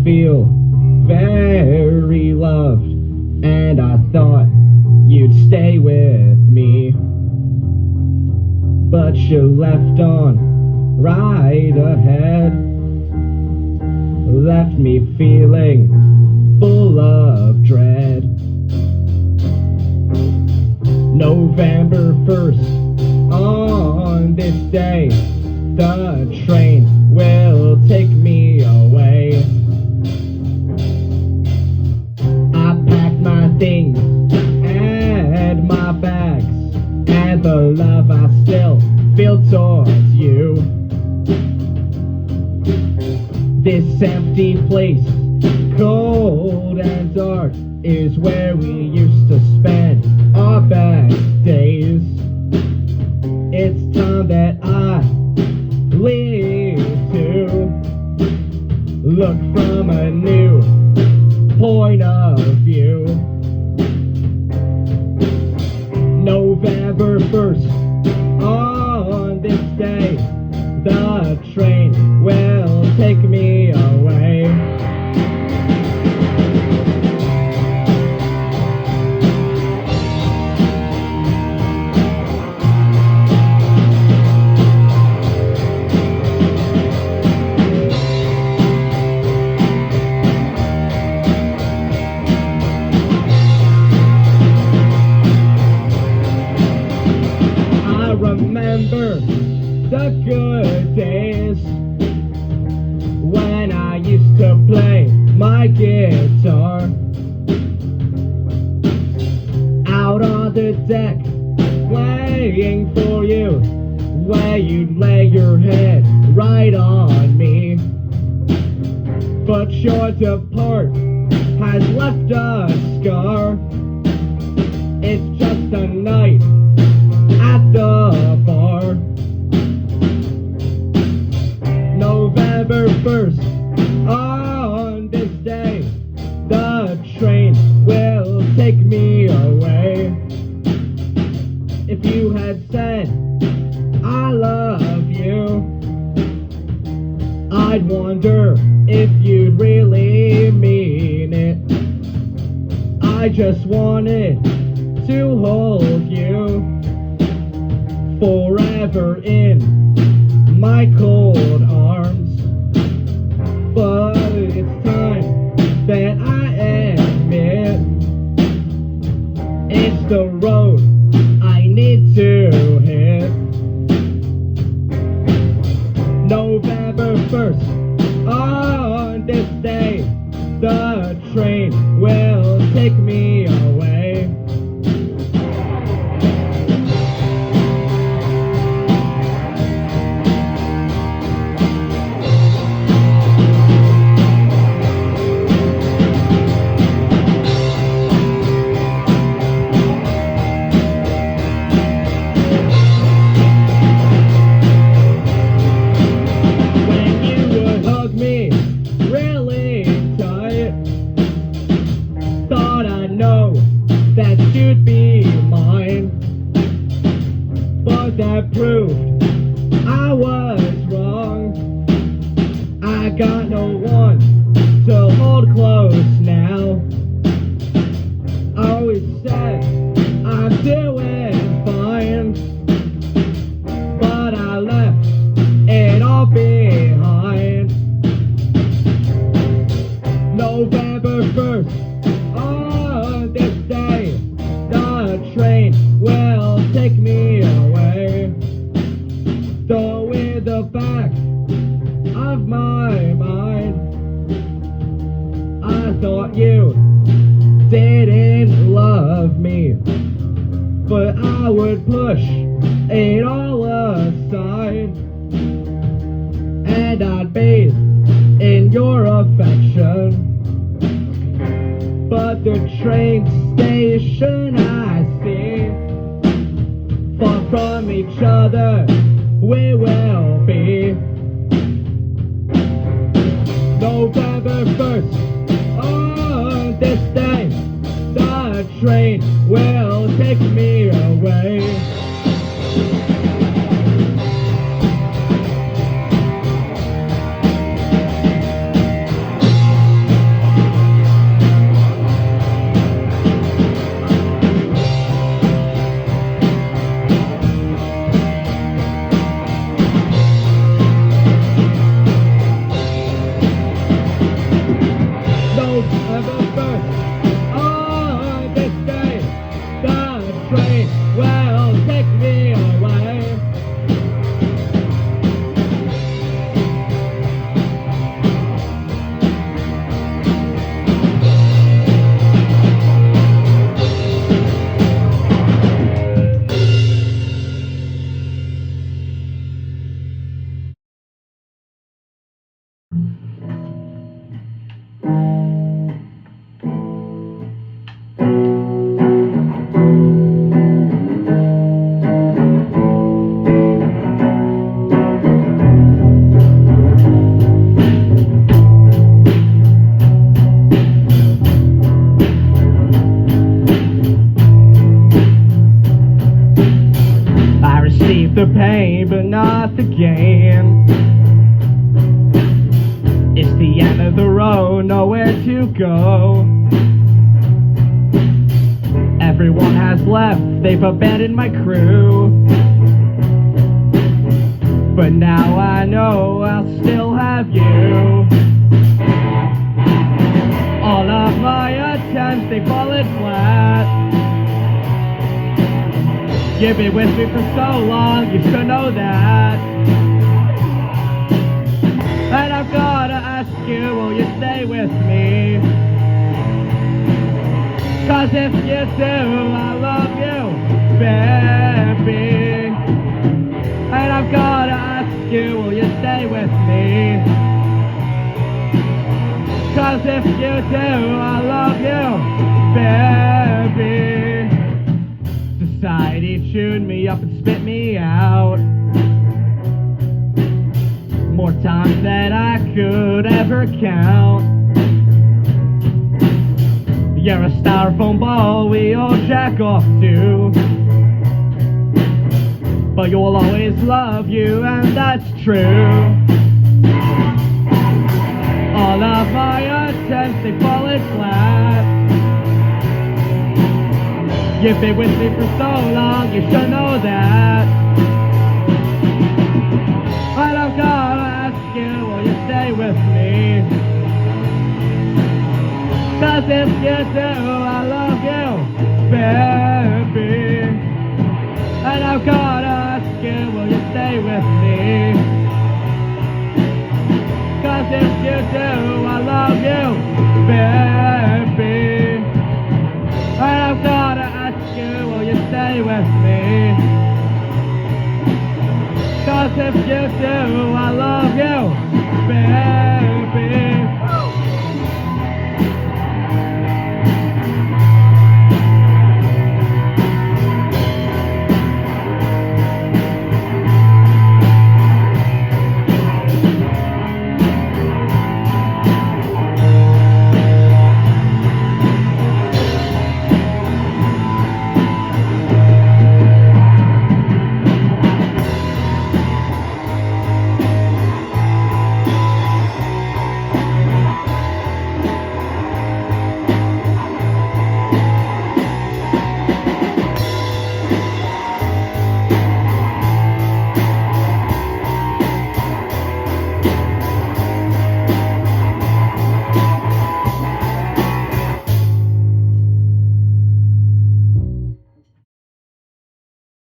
feel very loved, and I thought you'd stay with me, but you left on right ahead, left me feeling full of dread. November 1st, on this day, the train will take me away. I packed my things and my bags, and the love I still feel towards you. This empty place, cold and dark, is where we used to spend our best days. It's time that I leave to look from a new point of view. November 1st, on this day, the train will take me away. Remember the good days when I used to play my guitar out on the deck, waiting for you, where you'd lay your head right on me. But your depart has left a scar. It's just a night at the bar. November 1st, on this day, the train will take me away. If you had said I love you, I'd wonder if you'd really mean it. I just wanted to hold you forever in my cold arms, but it's time that I admit it's the road I need to hit. November 1st, on this day, the train will take me away. That you'd be mine, but that proved I was wrong. I got no one to hold close now. I always said I'm doing fine, but I left it all behind. November 1st, on this day, the train will take me away. Though in the back of my mind, I thought you didn't love me, but I would push it all aside, and I'd bathe in your affection. But the train station I see, far from each other we will be. November 1st, on this day, the train will take me away. Keep the pain, but not the gain. It's the end of the road, nowhere to go. Everyone has left, they've abandoned my crew. But now I know I'll still have you. All of my attempts, they fallen flat. You've been with me for so long, you should know that. And I've gotta ask you, will you stay with me? 'Cause if you do, I love you, baby. And I've gotta ask you, will you stay with me? 'Cause if you do, I love you, baby. Society chewed me up and spit me out more times than I could ever count. You're a styrofoam ball we all jack off to, but you'll always love you, and that's true. All of my attempts, they fallen flat. You've been with me for so long, you should know that. And I've gotta ask you, will you stay with me? 'Cause if you do, I love you, baby. And I've gotta ask you, will you stay with me? 'Cause if you do, I love you, baby. And I've gotta ask you, will you stay with me? 'Cause if you do, I love you, baby.